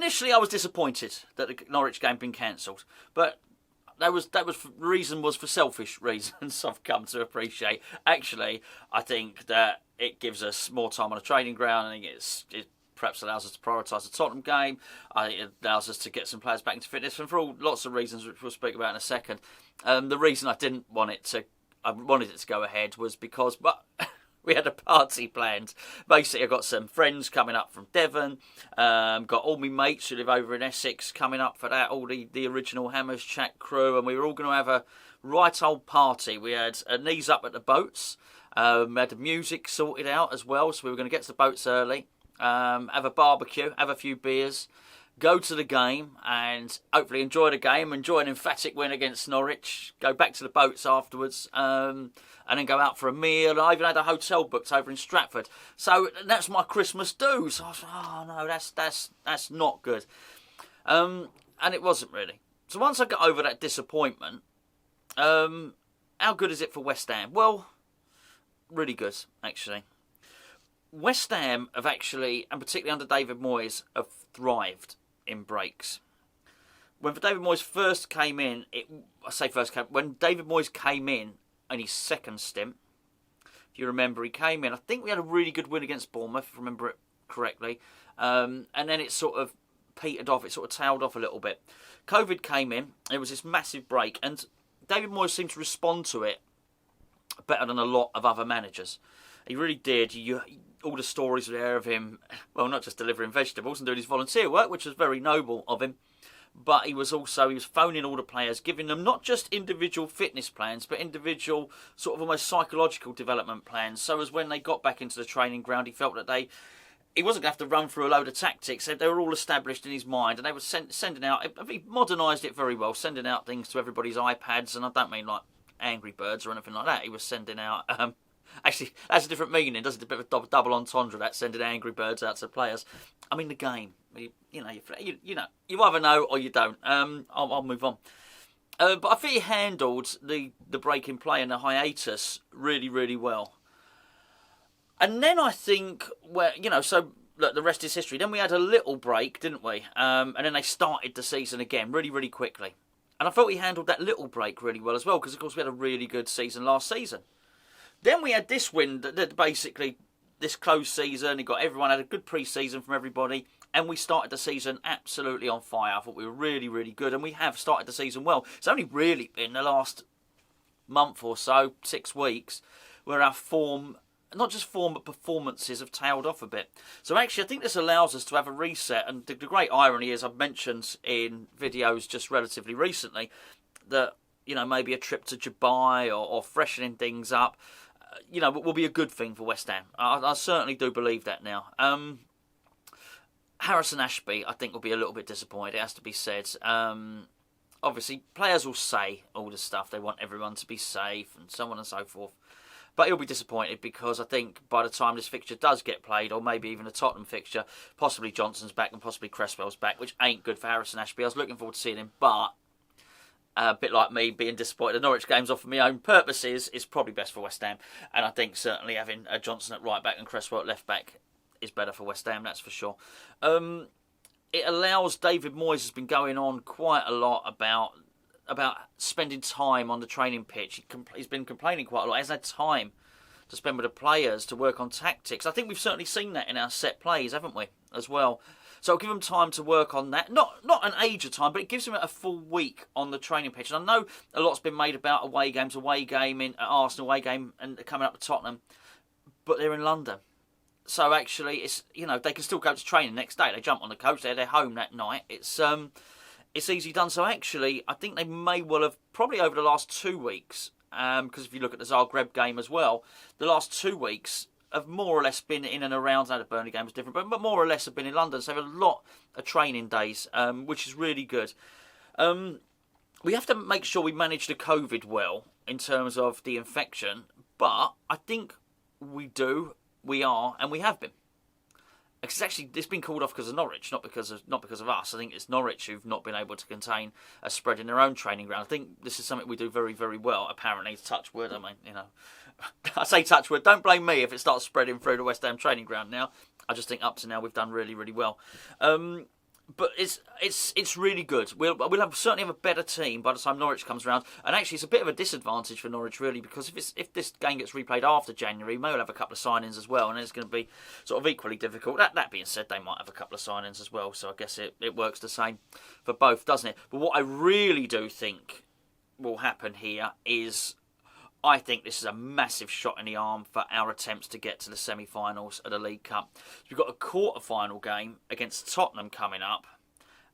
initially I was disappointed that the Norwich game had been cancelled, but reason was for selfish reasons. I've come to appreciate. Actually, I think that it gives us more time on the training ground. I think it perhaps allows us to prioritise the Tottenham game. It allows us to get some players back into fitness, and for lots of reasons, which we'll speak about in a second. The reason I wanted it to go ahead was because, we had a party planned. Basically, I've got some friends coming up from Devon. Got all my mates who live over in Essex coming up for that. All the original Hammers Chat crew. And we were all going to have a right old party. We had knees up at the boats. We had the music sorted out as well. So we were going to get to the boats early. Have a barbecue. Have a few beers. Go to the game and hopefully enjoy the game. Enjoy an emphatic win against Norwich. Go back to the boats afterwards. And then go out for a meal. I even had a hotel booked over in Stratford. So that's my Christmas do. So I was like, oh no, that's not good. And it wasn't really. So once I got over that disappointment, how good is it for West Ham? Well, really good, actually. West Ham have actually, and particularly under David Moyes, have thrived in breaks. When David Moyes first came in, when David Moyes came in his second stint, if you remember, he came in, I think we had a really good win against Bournemouth, if I remember it correctly, and then it sort of petered off, it sort of tailed off a little bit. COVID came in, there was this massive break, and David Moyes seemed to respond to it better than a lot of other managers. He really did. All the stories were there of him, well, not just delivering vegetables and doing his volunteer work, which was very noble of him, but he was phoning all the players, giving them not just individual fitness plans, but individual sort of almost psychological development plans. So as when they got back into the training ground, he felt that he wasn't going to have to run through a load of tactics. They were all established in his mind, and they were sending out, he modernised it very well, sending out things to everybody's iPads, and I don't mean like Angry Birds or anything like that. He was sending out, actually, that's a different meaning, doesn't it? A bit of a double entendre, that, sending Angry Birds out to players. I mean, the game. You either know or you don't. I'll move on. But I think he handled the break in play and the hiatus really, really well. And then I think, so look, the rest is history. Then we had a little break, didn't we? And then they started the season again really, really quickly. And I thought he handled that little break really well as well, because, of course, we had a really good season last season. Then we had this win, that basically this closed season. Everyone had a good pre-season from everybody, and we started the season absolutely on fire. I thought we were really, really good, and we have started the season well. It's only really been the last month or so, 6 weeks, where our form, not just form, but performances have tailed off a bit. So actually, I think this allows us to have a reset, and the great irony is, I've mentioned in videos just relatively recently, that, maybe a trip to Dubai or freshening things up, will be a good thing for West Ham. I certainly do believe that now. Harrison Ashby, I think, will be a little bit disappointed, it has to be said. Obviously, players will say all the stuff. They want everyone to be safe and so on and so forth. But he'll be disappointed because I think by the time this fixture does get played, or maybe even a Tottenham fixture, possibly Johnson's back and possibly Cresswell's back, which ain't good for Harrison Ashby. I was looking forward to seeing him, but a bit like me being disappointed the Norwich games off for my own purposes is probably best for West Ham. And I think certainly having Johnson at right back and Cresswell at left back is better for West Ham, that's for sure. It allows, David Moyes has been going on quite a lot about spending time on the training pitch. He's been complaining quite a lot. He hasn't had time to spend with the players, to work on tactics. I think we've certainly seen that in our set plays, haven't we, as well? So it'll give him time to work on that. Not an age of time, but it gives him a full week on the training pitch. And I know a lot's been made about away game at Arsenal, away game and coming up to Tottenham, but they're in London. So actually, it's they can still go to training the next day. They jump on the coach, they're home that night. It's easy done. So actually, I think they may well have, probably over the last 2 weeks, because if you look at the Zagreb game as well, the last 2 weeks have more or less been in and around. Now the Burnley game was different, but more or less have been in London. So they have a lot of training days, which is really good. We have to make sure we manage the COVID well in terms of the infection, but I think we are, and we have been. It's been called off because of Norwich, not because of us. I think it's Norwich who've not been able to contain a spread in their own training ground. I think this is something we do very, very well. Apparently, touch wood. I mean, I say touch wood. Don't blame me if it starts spreading through the West Ham training ground now. I just think up to now we've done really, really well. But it's really good. We'll certainly have a better team by the time Norwich comes around. And actually, it's a bit of a disadvantage for Norwich, really, because if this game gets replayed after January, we may well have a couple of signings as well, and it's going to be sort of equally difficult. That being said, they might have a couple of signings as well, so I guess it works the same for both, doesn't it? But what I really do think will happen here is, I think this is a massive shot in the arm for our attempts to get to the semi-finals of the League Cup. We've got a quarter-final game against Tottenham coming up,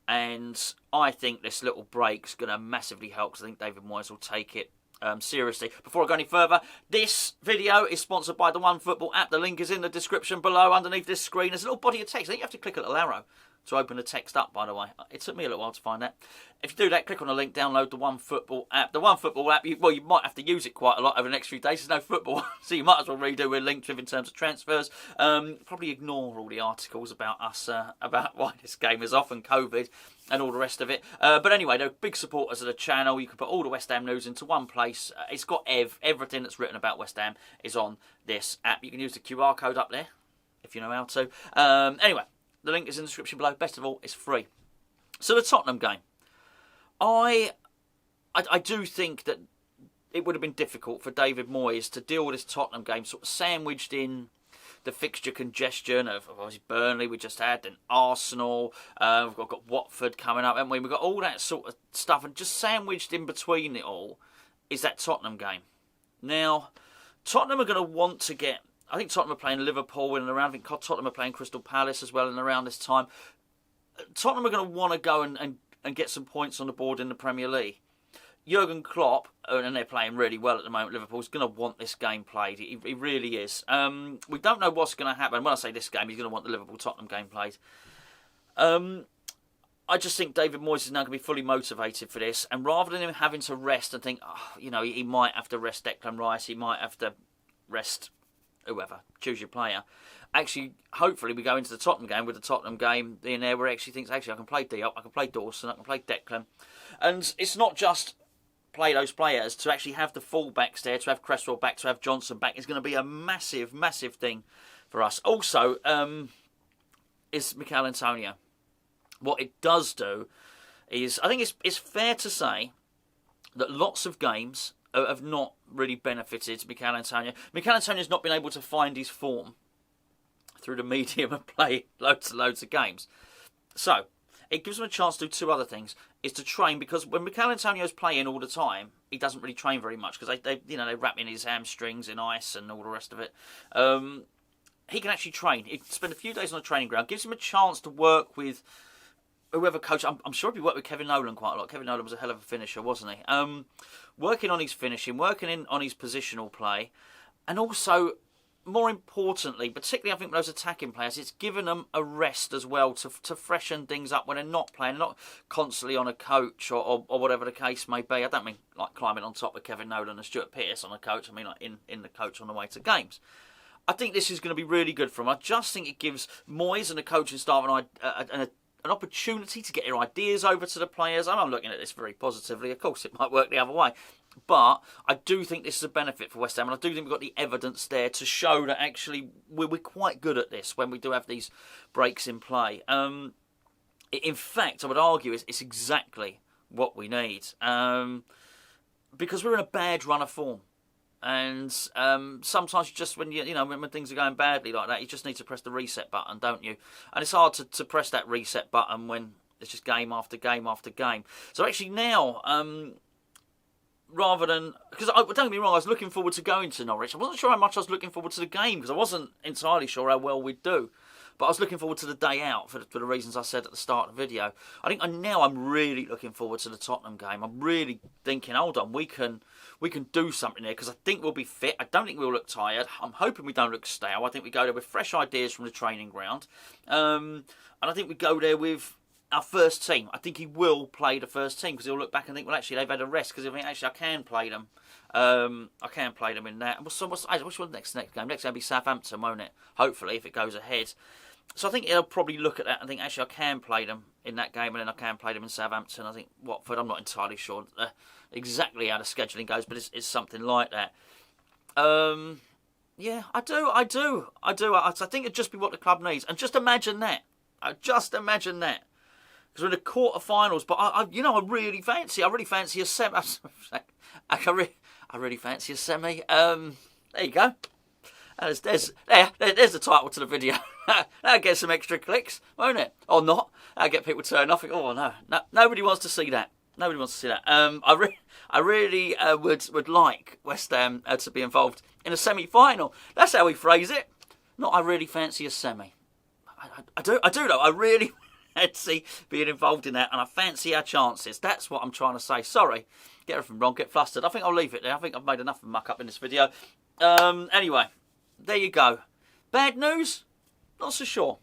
and I think this little break's going to massively help, because I think David Moyes will take it seriously. Before I go any further, this video is sponsored by the OneFootball app. The link is in the description below underneath this screen. There's a little body of text. I think you have to click a little arrow to open the text up, by the way. It took me a little while to find that. If you do that, click on the link, download the OneFootball app. The OneFootball app, you might have to use it quite a lot over the next few days. There's no football, so you might as well redo with link to in terms of transfers. Probably ignore all the articles about us, about why this game is off and COVID and all the rest of it. But anyway, they're big supporters of the channel. You can put all the West Ham news into one place. It's got everything that's written about West Ham is on this app. You can use the QR code up there if you know how to. Anyway, the link is in the description below. Best of all, it's free. So the Tottenham game. I do think that it would have been difficult for David Moyes to deal with this Tottenham game sort of sandwiched in the fixture congestion of obviously Burnley we just had, and Arsenal. We've got Watford coming up, haven't we? We've got all that sort of stuff, and just sandwiched in between it all is that Tottenham game. Now, Tottenham are going to want to get... I think Tottenham are playing Liverpool in and around. I think Tottenham are playing Crystal Palace as well in and around this time. Tottenham are going to want to go and get some points on the board in the Premier League. Jurgen Klopp, and they're playing really well at the moment, Liverpool's going to want this game played. He really is. We don't know what's going to happen. When I say this game, he's going to want the Liverpool-Tottenham game played. I just think David Moyes is now going to be fully motivated for this. And rather than him having to rest and think, he might have to rest Declan Rice, he might have to rest... whoever, choose your player. Actually, hopefully we go into the Tottenham game with the Tottenham game in there where he actually thinks, actually, I can play Diop, I can play Dawson, I can play Declan. And it's not just play those players, to actually have the full-backs there, to have Cresswell back, to have Johnson back, is going to be a massive, massive thing for us. Also, is Mikel Antonio. What it does do is, I think it's fair to say that lots of games have not really benefited Mikel Antonio. Mikel Antonio's not been able to find his form through the medium of play loads and loads of games. So, it gives him a chance to do two other things. Is to train, because when Mikel Antonio's playing all the time, he doesn't really train very much, because they wrap in his hamstrings in ice and all the rest of it. He can actually train. He can spend a few days on the training ground. Gives him a chance to work with whoever coach. I'm sure he worked with Kevin Nolan quite a lot. Kevin Nolan was a hell of a finisher, wasn't he? Working on his finishing, working on his positional play, and also, more importantly, particularly I think with those attacking players, it's given them a rest as well to freshen things up when they're not playing, not constantly on a coach or whatever the case may be. I don't mean like climbing on top of Kevin Nolan and Stuart Pearce on a coach. I mean like in the coach on the way to games. I think this is going to be really good for him. I just think it gives Moyes and the coaching staff an opportunity to get their ideas over to the players. I'm looking at this very positively. Of course, it might work the other way. But I do think this is a benefit for West Ham, and I do think we've got the evidence there to show that actually we're quite good at this when we do have these breaks in play. In fact, I would argue it's exactly what we need, because we're in a bad run of form. And sometimes just when when things are going badly like that, you just need to press the reset button, don't you? And it's hard to press that reset button when it's just game after game after game. So actually now, rather than... Because don't get me wrong, I was looking forward to going to Norwich. I wasn't sure how much I was looking forward to the game, because I wasn't entirely sure how well we'd do. But I was looking forward to the day out for the reasons I said at the start of the video. I think now I'm really looking forward to the Tottenham game. I'm really thinking, hold on, we can do something there, because I think we'll be fit. I don't think we'll look tired. I'm hoping we don't look stale. I think we go there with fresh ideas from the training ground. And I think we go there with our first team. I think he will play the first team, because he'll look back and think, well, actually, they've had a rest, because he'll think, actually, I can play them. I can play them in that. What's the next game? Next game will be Southampton, won't it? Hopefully, if it goes ahead. So I think he'll probably look at that and think, actually, I can play them in that game, and then I can play them in Southampton. I think Watford, I'm not entirely sure exactly how the scheduling goes, but it's something like that. Yeah, I do. I think it'd just be what the club needs. And just imagine that. Just imagine that. because we're in the quarter-finals. But I really fancy a semi. I really fancy a semi. There you go. There's the title to the video. That'll get some extra clicks, won't it? Or not? That'll get people turning off. Oh no, nobody wants to see that. Nobody wants to see that. I really would like West Ham to be involved in a semi-final. That's how we phrase it. Not I really fancy a semi. I do though. I really fancy being involved in that, and I fancy our chances. That's what I'm trying to say. Sorry, get everything wrong, get flustered. I think I'll leave it there. I think I've made enough of a muck up in this video. Anyway, there you go. Bad news? Not so sure.